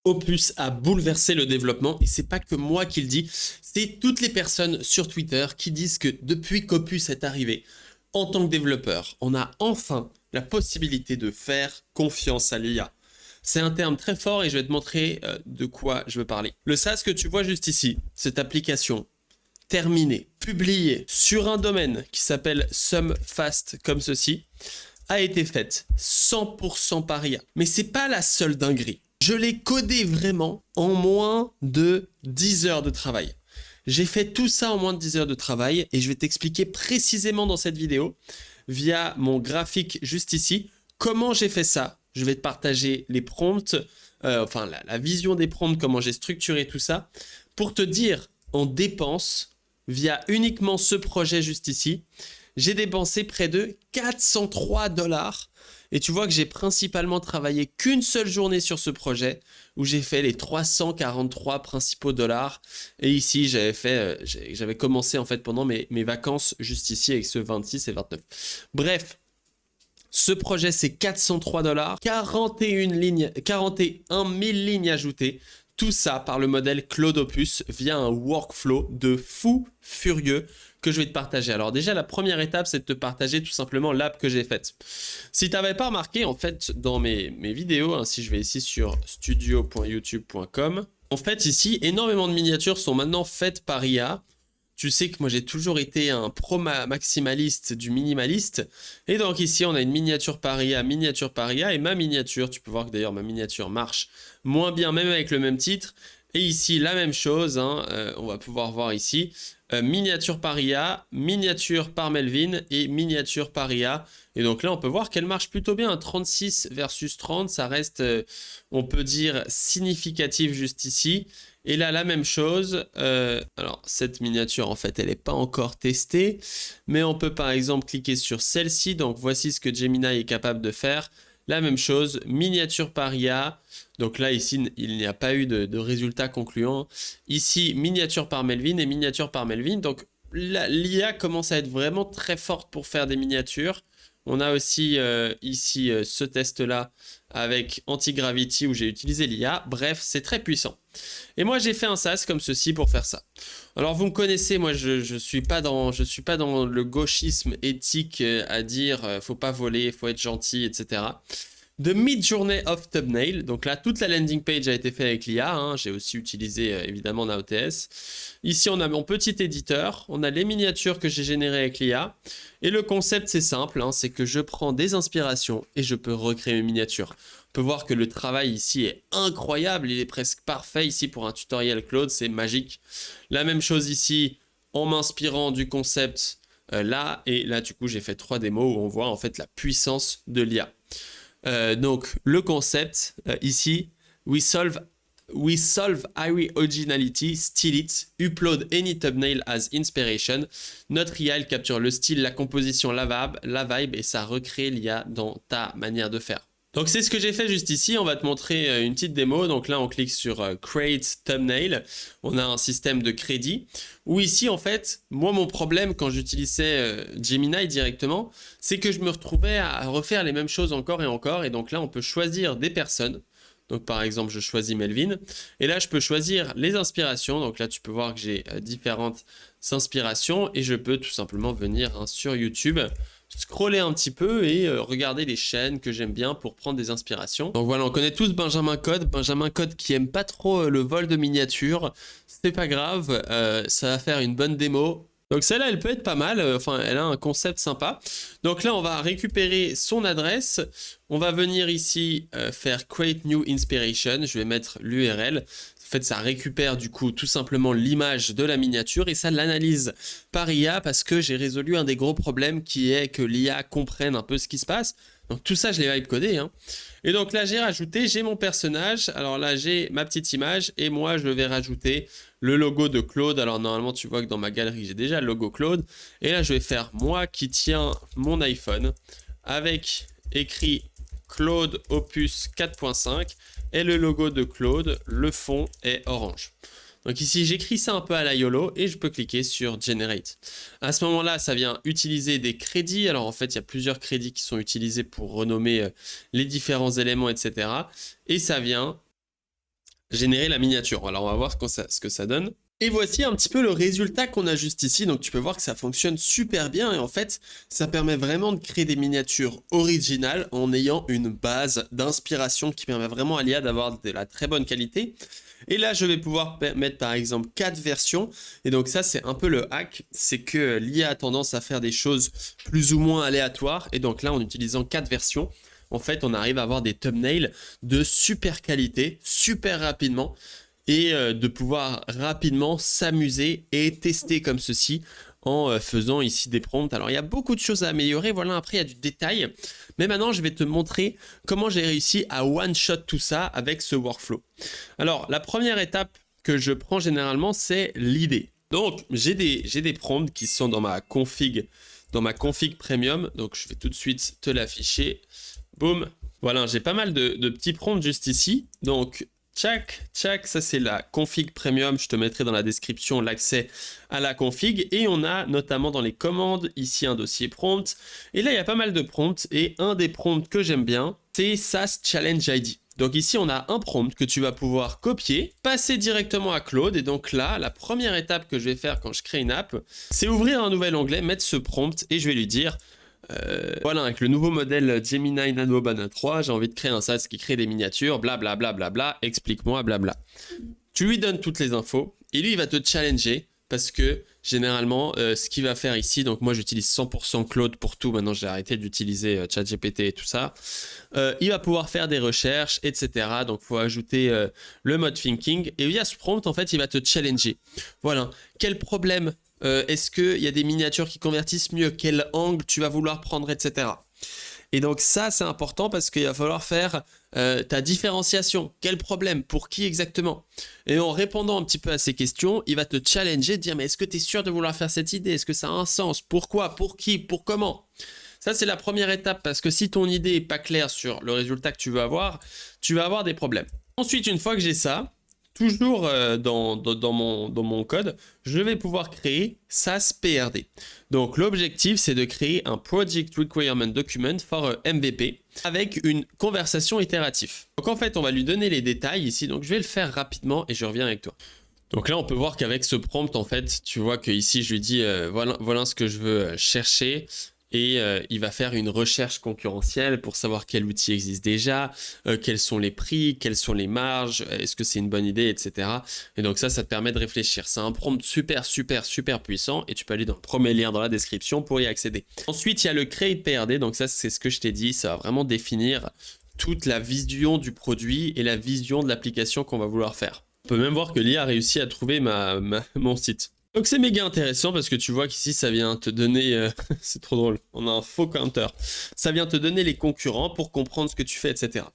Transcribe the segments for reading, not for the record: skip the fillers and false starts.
Opus a bouleversé le développement et c'est pas que moi qui le dis, c'est toutes les personnes sur Twitter qui disent que depuis qu'Opus est arrivé, en tant que développeur, on a enfin la possibilité de faire confiance à l'IA. C'est un terme très fort et je vais te montrer de quoi je veux parler. Le SaaS que tu vois juste ici, cette application terminée, publiée sur un domaine qui s'appelle SumFast comme ceci, a été faite 100% par IA. Mais c'est pas la seule dinguerie. Je l'ai codé vraiment en moins de 10 heures de travail. J'ai fait tout ça en moins de 10 heures de travail et je vais t'expliquer précisément dans cette vidéo, via mon graphique juste ici, comment j'ai fait ça. Je vais te partager les prompts, enfin la vision des prompts, comment j'ai structuré tout ça, pour te dire en dépenses, via uniquement ce projet juste ici, j'ai dépensé près de 403 $. Et tu vois que j'ai principalement travaillé qu'une seule journée sur ce projet où j'ai fait les 343 principaux dollars. Et ici, j'avais commencé en fait pendant mes vacances juste ici avec ce 26 et 29. Bref, ce projet c'est 403 $, 41 000 lignes ajoutées. Tout ça par le modèle Claude Opus via un workflow de fou furieux que je vais te partager. Alors déjà, la première étape, c'est de te partager tout simplement l'app que j'ai faite. Si tu n'avais pas remarqué, en fait, dans mes vidéos, hein, si je vais ici sur studio.youtube.com, en fait, ici, énormément de miniatures sont maintenant faites par IA. Tu sais que moi j'ai toujours été un pro maximaliste du minimaliste. Et donc ici on a une miniature par IA et ma miniature. Tu peux voir que d'ailleurs ma miniature marche moins bien même avec le même titre. Et ici la même chose, hein, on va pouvoir voir ici. Miniature par IA, miniature par Melvin et miniature par IA. Et donc là on peut voir qu'elle marche plutôt bien. 36 versus 30, ça reste, on peut dire, significatif juste ici. Et là, la même chose. Alors, cette miniature, en fait, elle n'est pas encore testée. Mais on peut, par exemple, cliquer sur celle-ci. Donc, voici ce que Gemini est capable de faire. La même chose, miniature par IA. Donc là, ici, il n'y a pas eu de résultat concluant. Ici, miniature par Melvin et miniature par Melvin. Donc, l'IA commence à être vraiment très forte pour faire des miniatures. On a aussi ici ce test-là avec Anti-Gravity où j'ai utilisé l'IA. Bref, c'est très puissant. Et moi, j'ai fait un SaaS comme ceci pour faire ça. Alors, vous me connaissez, moi, je suis pas dans le gauchisme éthique à dire faut pas voler, faut être gentil, etc. De Midjourney of Thumbnail. Donc là, toute la landing page a été faite avec l'IA. Hein. J'ai aussi utilisé évidemment Naots. Ici, on a mon petit éditeur. On a les miniatures que j'ai générées avec l'IA. Et le concept, c'est simple. Hein, c'est que je prends des inspirations et je peux recréer mes miniatures. On peut voir que le travail ici est incroyable. Il est presque parfait ici pour un tutoriel Claude. C'est magique. La même chose ici en m'inspirant du concept là. Et là, du coup, j'ai fait 3 démos où on voit en fait la puissance de l'IA. Donc le concept ici, we solve originality, steal it, upload any thumbnail as inspiration. Notre IA, elle capture le style, la composition, la vibe et ça recrée l'IA dans ta manière de faire. Donc c'est ce que j'ai fait juste ici, on va te montrer une petite démo. Donc là on clique sur Create Thumbnail, on a un système de crédit, où ici en fait, moi mon problème quand j'utilisais Gemini directement, c'est que je me retrouvais à refaire les mêmes choses encore et encore, et donc là on peut choisir des personnes. Donc par exemple je choisis Melvin, et là je peux choisir les inspirations, donc là tu peux voir que j'ai différentes inspirations, et je peux tout simplement venir sur YouTube, scroller un petit peu et regarder les chaînes que j'aime bien pour prendre des inspirations. Donc voilà, on connaît tous Benjamin Code qui aime pas trop le vol de miniatures. C'est pas grave, ça va faire une bonne démo. Donc celle-là, elle peut être pas mal, enfin elle a un concept sympa. Donc là, on va récupérer son adresse. On va venir ici faire Create New Inspiration. Je vais mettre l'URL. En fait, ça récupère du coup tout simplement l'image de la miniature et ça l'analyse par IA parce que j'ai résolu un des gros problèmes qui est que l'IA comprenne un peu ce qui se passe. Donc tout ça, je l'ai vibe codé. Hein. Et donc là, j'ai rajouté, j'ai mon personnage. Alors là, j'ai ma petite image et moi, je vais rajouter le logo de Claude. Alors normalement, tu vois que dans ma galerie, j'ai déjà le logo Claude. Et là, je vais faire moi qui tiens mon iPhone avec écrit Claude Opus 4.5 et le logo de Claude, le fond est orange. Donc ici, j'écris ça un peu à la YOLO et je peux cliquer sur Generate. À ce moment-là, ça vient utiliser des crédits. Alors en fait, il y a plusieurs crédits qui sont utilisés pour renommer les différents éléments, etc. Et ça vient générer la miniature. Alors on va voir ce que ça donne. Et voici un petit peu le résultat qu'on a juste ici. Donc tu peux voir que ça fonctionne super bien et en fait ça permet vraiment de créer des miniatures originales en ayant une base d'inspiration qui permet vraiment à l'IA d'avoir de la très bonne qualité. Et là je vais pouvoir mettre par exemple 4 versions et donc ça c'est un peu le hack, c'est que l'IA a tendance à faire des choses plus ou moins aléatoires et donc là en utilisant 4 versions, en fait on arrive à avoir des thumbnails de super qualité, super rapidement et de pouvoir rapidement s'amuser et tester comme ceci en faisant ici des prompts. Alors il y a beaucoup de choses à améliorer, voilà, après il y a du détail, mais maintenant je vais te montrer comment j'ai réussi à one-shot tout ça avec ce workflow. Alors la première étape que je prends généralement, c'est l'idée. Donc j'ai des prompts qui sont dans ma config premium, donc je vais tout de suite te l'afficher. Boum, voilà, j'ai pas mal de petits prompts juste ici, donc tchac, ça c'est la config premium, je te mettrai dans la description l'accès à la config et on a notamment dans les commandes ici un dossier prompt et là il y a pas mal de prompts et un des prompts que j'aime bien c'est SaaS Challenge ID. Donc ici on a un prompt que tu vas pouvoir copier, passer directement à Claude et donc là la première étape que je vais faire quand je crée une app c'est ouvrir un nouvel onglet, mettre ce prompt et je vais lui dire voilà, avec le nouveau modèle Gemini Nano Bana 3, j'ai envie de créer un SaaS qui crée des miniatures, blablabla, bla, bla, bla, explique-moi, blabla. Tu lui donnes toutes les infos et lui, il va te challenger parce que généralement, ce qu'il va faire ici, donc moi j'utilise 100% Claude pour tout, maintenant j'ai arrêté d'utiliser ChatGPT et tout ça, il va pouvoir faire des recherches, etc. Donc il faut ajouter le mode thinking et via ce prompt, en fait, il va te challenger. Voilà, quel problème est-ce qu'il y a des miniatures qui convertissent mieux? Quel angle tu vas vouloir prendre, etc. Et donc ça, c'est important parce qu'il va falloir faire ta différenciation. Quel problème? Pour qui exactement? Et en répondant un petit peu à ces questions, il va te challenger, te dire mais est-ce que tu es sûr de vouloir faire cette idée? Est-ce que ça a un sens? Pourquoi? Pour qui? Pour comment? Ça, c'est la première étape parce que si ton idée n'est pas claire sur le résultat que tu veux avoir, tu vas avoir des problèmes. Ensuite, une fois que j'ai ça, toujours dans mon code, je vais pouvoir créer SaaS PRD. Donc l'objectif, c'est de créer un Project Requirement Document for MVP avec une conversation itérative. Donc en fait, on va lui donner les détails ici. Donc je vais le faire rapidement et je reviens avec toi. Donc là, on peut voir qu'avec ce prompt, en fait, tu vois que ici, je lui dis voilà ce que je veux chercher. Et il va faire une recherche concurrentielle pour savoir quel outil existe déjà, quels sont les prix, quelles sont les marges, est-ce que c'est une bonne idée, etc. Et donc ça te permet de réfléchir. C'est un prompt super puissant et tu peux aller dans le premier lien dans la description pour y accéder. Ensuite, il y a le Create PRD, donc ça c'est ce que je t'ai dit, ça va vraiment définir toute la vision du produit et la vision de l'application qu'on va vouloir faire. On peut même voir que l'IA a réussi à trouver mon site. Donc c'est méga intéressant parce que tu vois qu'ici ça vient te donner, c'est trop drôle, on a un faux counter, ça vient te donner les concurrents pour comprendre ce que tu fais, etc.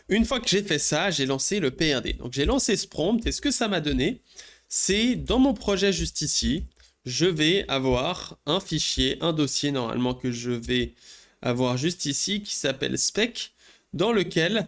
Une fois que j'ai fait ça, j'ai lancé le PRD. Donc j'ai lancé ce prompt et ce que ça m'a donné, c'est dans mon projet juste ici, je vais avoir un fichier, un dossier normalement que je vais avoir juste ici qui s'appelle spec. Dans lequel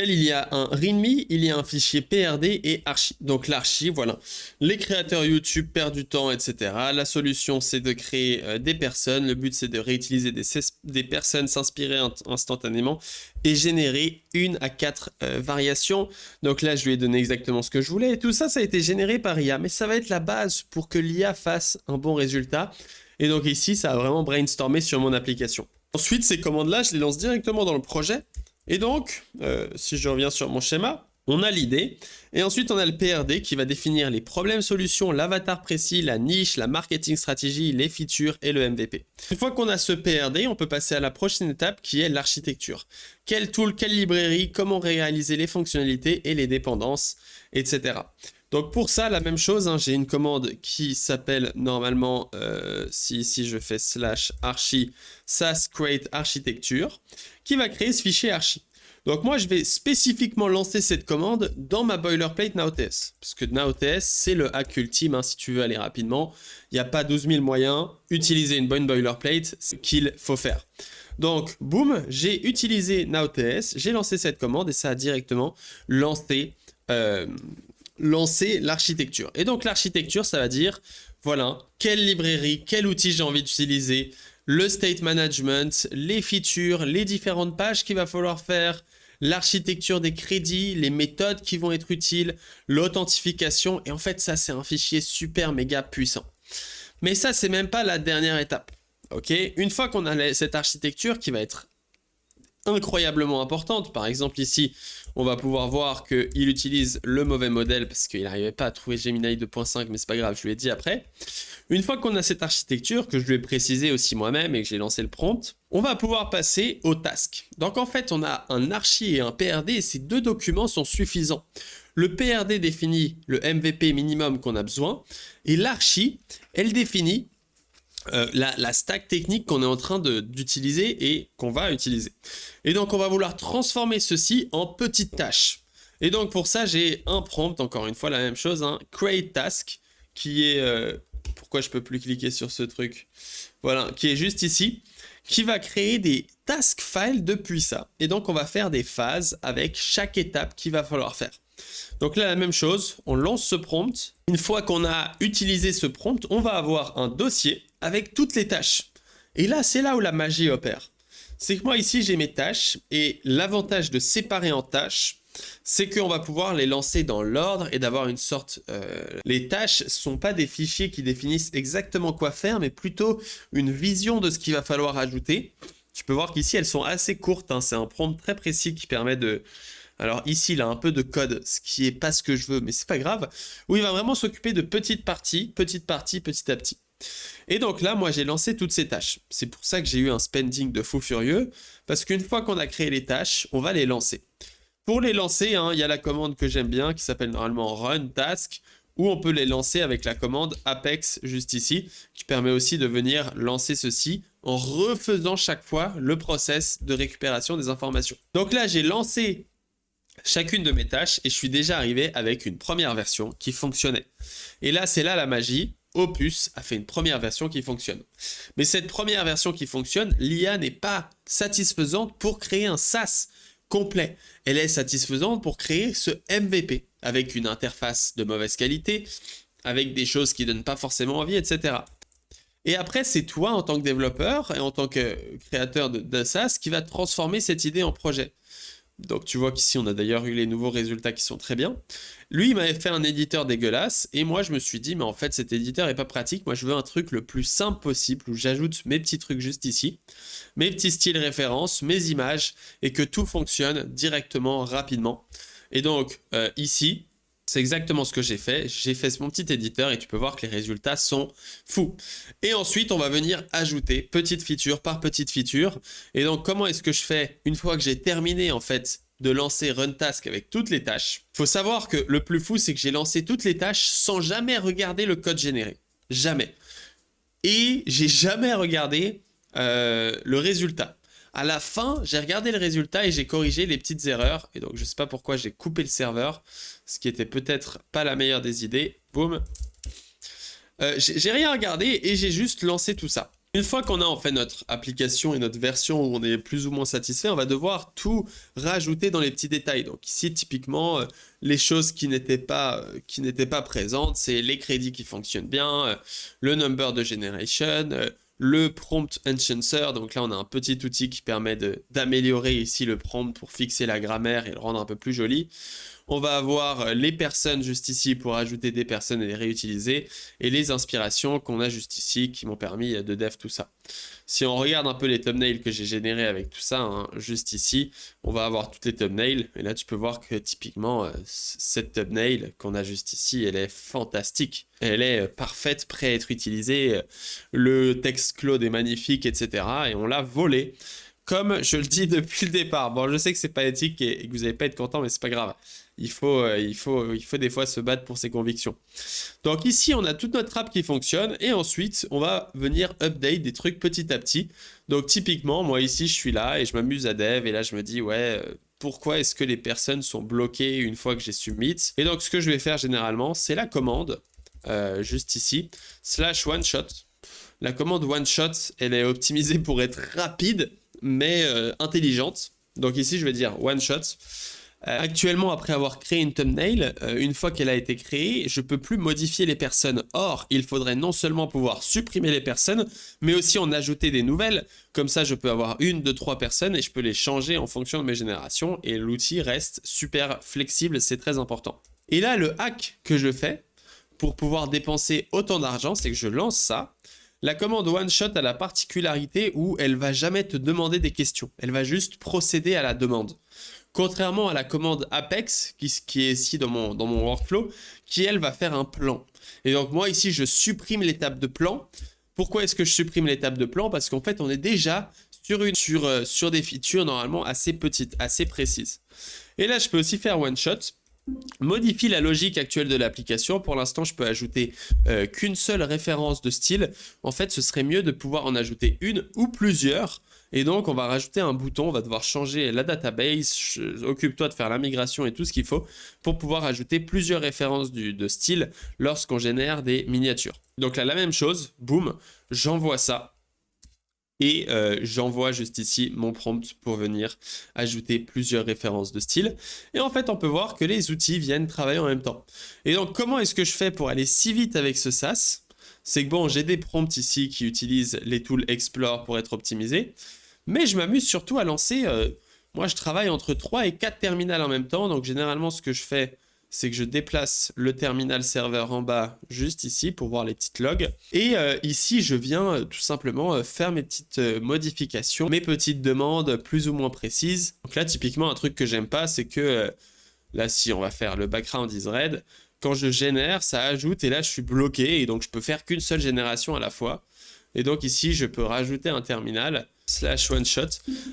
il y a un README, il y a un fichier PRD et archi. Donc l'archi, voilà. Les créateurs YouTube perdent du temps, etc. La solution, c'est de créer des personnes. Le but, c'est de réutiliser des personnes, s'inspirer instantanément et générer 1 à 4 variations. Donc là, je lui ai donné exactement ce que je voulais. Et tout ça, ça a été généré par IA. Mais ça va être la base pour que l'IA fasse un bon résultat. Et donc ici, ça a vraiment brainstormé sur mon application. Ensuite, ces commandes-là, je les lance directement dans le projet. Et donc, si je reviens sur mon schéma, on a l'idée, et ensuite on a le PRD qui va définir les problèmes, solutions, l'avatar précis, la niche, la marketing stratégie, les features et le MVP. Une fois qu'on a ce PRD, on peut passer à la prochaine étape qui est l'architecture. Quel tool, quelle librairie, comment réaliser les fonctionnalités et les dépendances, etc. Donc pour ça, la même chose, hein, j'ai une commande qui s'appelle normalement, si je fais /archi SaaS create architecture, qui va créer ce fichier archi. Donc moi, je vais spécifiquement lancer cette commande dans ma boilerplate Now.ts. Parce que Now.ts, c'est le hack ultime, hein, si tu veux aller rapidement. Il n'y a pas 12 000 moyens. Utiliser une bonne boilerplate, c'est ce qu'il faut faire. Donc, boum, j'ai utilisé Now.ts, j'ai lancé cette commande et ça a directement lancé l'architecture. Et donc l'architecture, ça va dire, voilà, quelle librairie, quel outil j'ai envie d'utiliser, le state management, les features, les différentes pages qu'il va falloir faire, l'architecture des crédits, les méthodes qui vont être utiles, l'authentification. Et en fait, ça, c'est un fichier super méga puissant. Mais ça, c'est même pas la dernière étape. Ok, une fois qu'on a cette architecture qui va être incroyablement importante, par exemple ici, on va pouvoir voir qu'il utilise le mauvais modèle parce qu'il n'arrivait pas à trouver Gemini 2.5, mais c'est pas grave, je lui ai dit après. Une fois qu'on a cette architecture, que je lui ai précisé aussi moi-même et que j'ai lancé le prompt, on va pouvoir passer au task. Donc en fait, on a un archi et un PRD et ces deux documents sont suffisants. Le PRD définit le MVP minimum qu'on a besoin et l'archi, elle définit la stack technique qu'on est en train d'utiliser et qu'on va utiliser. Et donc, on va vouloir transformer ceci en petites tâches. Et donc, pour ça, j'ai un prompt, encore une fois, la même chose, hein, create task, qui est... pourquoi je peux plus cliquer sur ce truc? Voilà, qui est juste ici, qui va créer des task files depuis ça. Et donc, on va faire des phases avec chaque étape qu'il va falloir faire. Donc là, la même chose, on lance ce prompt. Une fois qu'on a utilisé ce prompt, on va avoir un dossier avec toutes les tâches. Et là, c'est là où la magie opère. C'est que moi, ici, j'ai mes tâches. Et l'avantage de séparer en tâches, c'est qu'on va pouvoir les lancer dans l'ordre et d'avoir une sorte... Les tâches ne sont pas des fichiers qui définissent exactement quoi faire, mais plutôt une vision de ce qu'il va falloir ajouter. Tu peux voir qu'ici, elles sont assez courtes, hein. C'est un prompt très précis qui permet de... Alors ici, il a un peu de code, ce qui n'est pas ce que je veux, mais c'est pas grave. Où il va vraiment s'occuper de petites parties, petit à petit. Et donc là, moi, j'ai lancé toutes ces tâches. C'est pour ça que j'ai eu un spending de fou furieux, parce qu'une fois qu'on a créé les tâches, on va les lancer. Pour les lancer, hein, il y a la commande que j'aime bien, qui s'appelle normalement run task, où on peut les lancer avec la commande apex juste ici, qui permet aussi de venir lancer ceci en refaisant chaque fois le process de récupération des informations. Donc là, j'ai lancé chacune de mes tâches et je suis déjà arrivé avec une première version qui fonctionnait. Et là, c'est là la magie. Opus a fait une première version qui fonctionne. Mais cette première version qui fonctionne, l'IA n'est pas satisfaisante pour créer un SaaS complet. Elle est satisfaisante pour créer ce MVP avec une interface de mauvaise qualité, avec des choses qui ne donnent pas forcément envie, etc. Et après, c'est toi en tant que développeur et en tant que créateur de SaaS qui va transformer cette idée en projet. Donc tu vois qu'ici on a d'ailleurs eu les nouveaux résultats qui sont très bien. Lui il m'avait fait un éditeur dégueulasse et moi je me suis dit mais en fait cet éditeur est pas pratique, moi je veux un truc le plus simple possible où j'ajoute mes petits trucs juste ici, mes petits styles références, mes images et que tout fonctionne directement, rapidement. Et donc ici c'est exactement ce que j'ai fait mon petit éditeur et tu peux voir que les résultats sont fous. Et ensuite, on va venir ajouter petite feature par petite feature. Et donc, comment est-ce que je fais une fois que j'ai terminé en fait de lancer Run Task avec toutes les tâches? Il faut savoir que le plus fou, c'est que j'ai lancé toutes les tâches sans jamais regarder le code généré. Jamais. Et j'ai jamais regardé le résultat. À la fin, j'ai regardé le résultat et j'ai corrigé les petites erreurs. Et donc, je ne sais pas pourquoi j'ai coupé le serveur, ce qui était peut-être pas la meilleure des idées. Boum. J'ai rien regardé et j'ai juste lancé tout ça. Une fois qu'on a en fait notre application et notre version où on est plus ou moins satisfait, on va devoir tout rajouter dans les petits détails. Donc ici, typiquement, les choses qui n'étaient pas présentes, c'est les crédits qui fonctionnent bien, le number de generation, le prompt enhancer. Donc là, on a un petit outil qui permet d'améliorer ici le prompt pour fixer la grammaire et le rendre un peu plus joli. On va avoir les personnes juste ici pour ajouter des personnes et les réutiliser. Et les inspirations qu'on a juste ici qui m'ont permis de dev tout ça. Si on regarde un peu les thumbnails que j'ai générés avec tout ça, hein, juste ici, on va avoir toutes les thumbnails. Et là, tu peux voir que typiquement, cette thumbnail qu'on a juste ici, elle est fantastique. Elle est parfaite, prête à être utilisée. Le texte Claude est magnifique, etc. Et on l'a volé. Comme je le dis depuis le départ. Bon, je sais que c'est pas éthique et que vous n'allez pas être content, mais c'est pas grave. Il faut des fois se battre pour ses convictions. Donc ici, on a toute notre app qui fonctionne et ensuite, on va venir update des trucs petit à petit. Donc typiquement, moi ici, je suis là et je m'amuse à dev et là, je me dis, ouais, pourquoi est-ce que les personnes sont bloquées une fois que j'ai submit? Et donc, ce que je vais faire généralement, c'est la commande, juste ici, /one-shot. La commande one-shot, elle est optimisée pour être rapide, mais intelligente. Donc ici, je vais dire one-shot. Actuellement, après avoir créé une thumbnail, une fois qu'elle a été créée, je peux plus modifier les personnes. Or, il faudrait non seulement pouvoir supprimer les personnes, mais aussi en ajouter des nouvelles. Comme ça, je peux avoir 1, 2, 3 personnes et je peux les changer en fonction de mes générations. Et l'outil reste super flexible, c'est très important. Et là, le hack que je fais pour pouvoir dépenser autant d'argent, c'est que je lance ça. La commande OneShot a la particularité où elle va jamais te demander des questions. Elle va juste procéder à la demande. Contrairement à la commande Apex, qui est ici dans mon workflow, qui elle va faire un plan. Et donc moi ici, je supprime l'étape de plan. Pourquoi est-ce que je supprime l'étape de plan? Parce qu'en fait, on est déjà sur des features normalement assez petites, assez précises. Et là, je peux aussi faire OneShot. Modifie la logique actuelle de l'application. Pour l'instant, je peux ajouter qu'une seule référence de style. En fait, ce serait mieux de pouvoir en ajouter une ou plusieurs. Et donc, on va rajouter un bouton, on va devoir changer la database, occupe-toi de faire la migration et tout ce qu'il faut pour pouvoir ajouter plusieurs références de style lorsqu'on génère des miniatures. Donc là, la même chose, boum, j'envoie ça. Et j'envoie juste ici mon prompt pour venir ajouter plusieurs références de style. Et en fait, on peut voir que les outils viennent travailler en même temps. Et donc, comment est-ce que je fais pour aller si vite avec ce SaaS? C'est que bon, j'ai des prompts ici qui utilisent les tools Explore pour être optimisés. Mais je m'amuse surtout à lancer... moi, je travaille entre 3 et 4 terminals en même temps. Donc, généralement, ce que je fais, c'est que je déplace le terminal serveur en bas, juste ici, pour voir les petites logs. Et ici, je viens tout simplement faire mes petites modifications, mes petites demandes plus ou moins précises. Donc là, typiquement, un truc que j'aime pas, c'est que là, si on va faire le background is red, quand je génère, ça ajoute, et là, je suis bloqué, et donc je peux faire qu'une seule génération à la fois. Et donc ici, je peux rajouter un terminal /OneShot.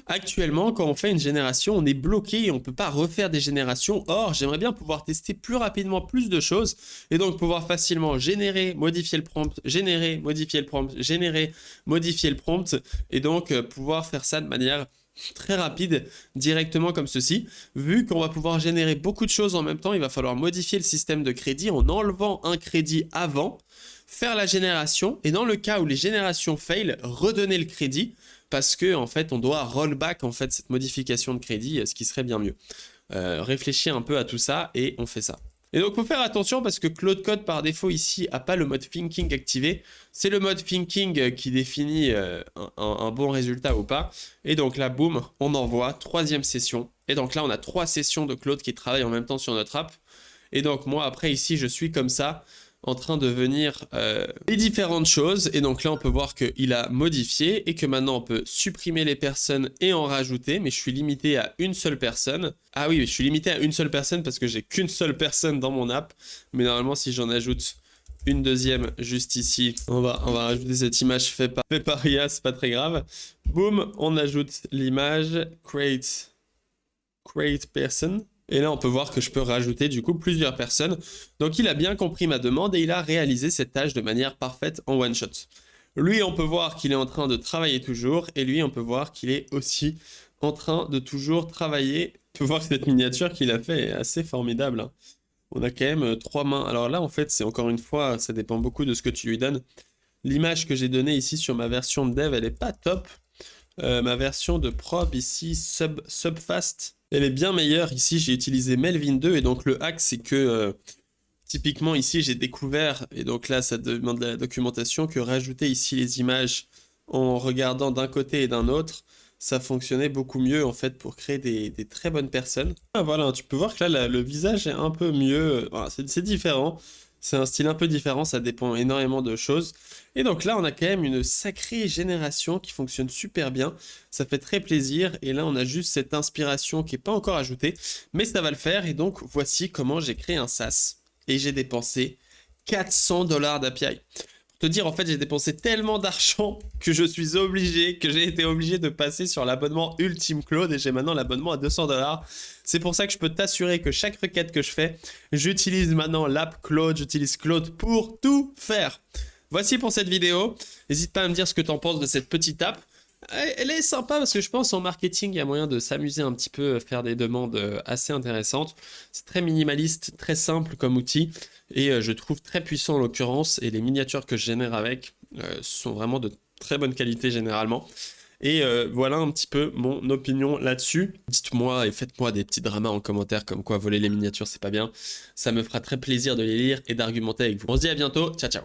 Actuellement, quand on fait une génération, on est bloqué et on ne peut pas refaire des générations. Or, j'aimerais bien pouvoir tester plus rapidement plus de choses et donc pouvoir facilement générer, modifier le prompt, générer, modifier le prompt, générer, modifier le prompt et donc pouvoir faire ça de manière très rapide, directement comme ceci. Vu qu'on va pouvoir générer beaucoup de choses en même temps, il va falloir modifier le système de crédit en enlevant un crédit avant, faire la génération, et dans le cas où les générations fail, redonner le crédit, parce que en fait, on doit rollback en fait cette modification de crédit, ce qui serait bien mieux. Réfléchir un peu à tout ça, et on fait ça. Et donc, il faut faire attention parce que Claude Code, par défaut, ici, n'a pas le mode thinking activé. C'est le mode thinking qui définit un bon résultat ou pas. Et donc là, boum, on envoie, 3e session. Et donc là, on a 3 sessions de Claude qui travaillent en même temps sur notre app. Et donc, moi, après, ici, je suis comme ça, en train de venir les différentes choses. Et donc là, on peut voir qu'il a modifié et que maintenant, on peut supprimer les personnes et en rajouter. Mais je suis limité à une seule personne. Ah oui, je suis limité à une seule personne parce que j'ai qu'une seule personne dans mon app. Mais normalement, si j'en ajoute une deuxième juste ici, on va rajouter cette image fait par IA, c'est pas très grave. Boum, on ajoute l'image, create person. Et là, on peut voir que je peux rajouter du coup plusieurs personnes. Donc, il a bien compris ma demande et il a réalisé cette tâche de manière parfaite en one shot. Lui, on peut voir qu'il est en train de travailler toujours. Et lui, on peut voir qu'il est aussi en train de toujours travailler. On peut voir que cette miniature qu'il a fait est assez formidable, hein. On a quand même 3 mains. Alors là, en fait, c'est encore une fois, ça dépend beaucoup de ce que tu lui donnes. L'image que j'ai donnée ici sur ma version de dev, elle n'est pas top. Ma version de prod ici, Subfast, elle est bien meilleure. Ici, j'ai utilisé Melvin 2 et donc le hack, c'est que typiquement ici, j'ai découvert, et donc là, ça demande de la documentation, que rajouter ici les images en regardant d'un côté et d'un autre, ça fonctionnait beaucoup mieux en fait pour créer des très bonnes personnes. Ah, voilà, tu peux voir que là, le visage est un peu mieux. Voilà, c'est différent. C'est un style un peu différent, ça dépend énormément de choses. Et donc là, on a quand même une sacrée génération qui fonctionne super bien. Ça fait très plaisir. Et là, on a juste cette inspiration qui n'est pas encore ajoutée. Mais ça va le faire. Et donc, voici comment j'ai créé un SaaS. Et j'ai dépensé 400 $ d'API. Pour te dire, en fait, j'ai dépensé tellement d'argent que j'ai été obligé de passer sur l'abonnement Ultime Claude. Et j'ai maintenant l'abonnement à 200 $. C'est pour ça que je peux t'assurer que chaque requête que je fais, j'utilise maintenant l'app Claude, j'utilise Claude pour tout faire. Voici pour cette vidéo. N'hésite pas à me dire ce que tu en penses de cette petite app. Elle est sympa parce que je pense en marketing, il y a moyen de s'amuser un petit peu, faire des demandes assez intéressantes. C'est très minimaliste, très simple comme outil et je trouve très puissant en l'occurrence. Et les miniatures que je génère avec sont vraiment de très bonne qualité généralement. Et voilà un petit peu mon opinion là-dessus. Dites-moi et faites-moi des petits dramas en commentaire comme quoi voler les miniatures c'est pas bien. Ça me fera très plaisir de les lire et d'argumenter avec vous. On se dit à bientôt, ciao ciao.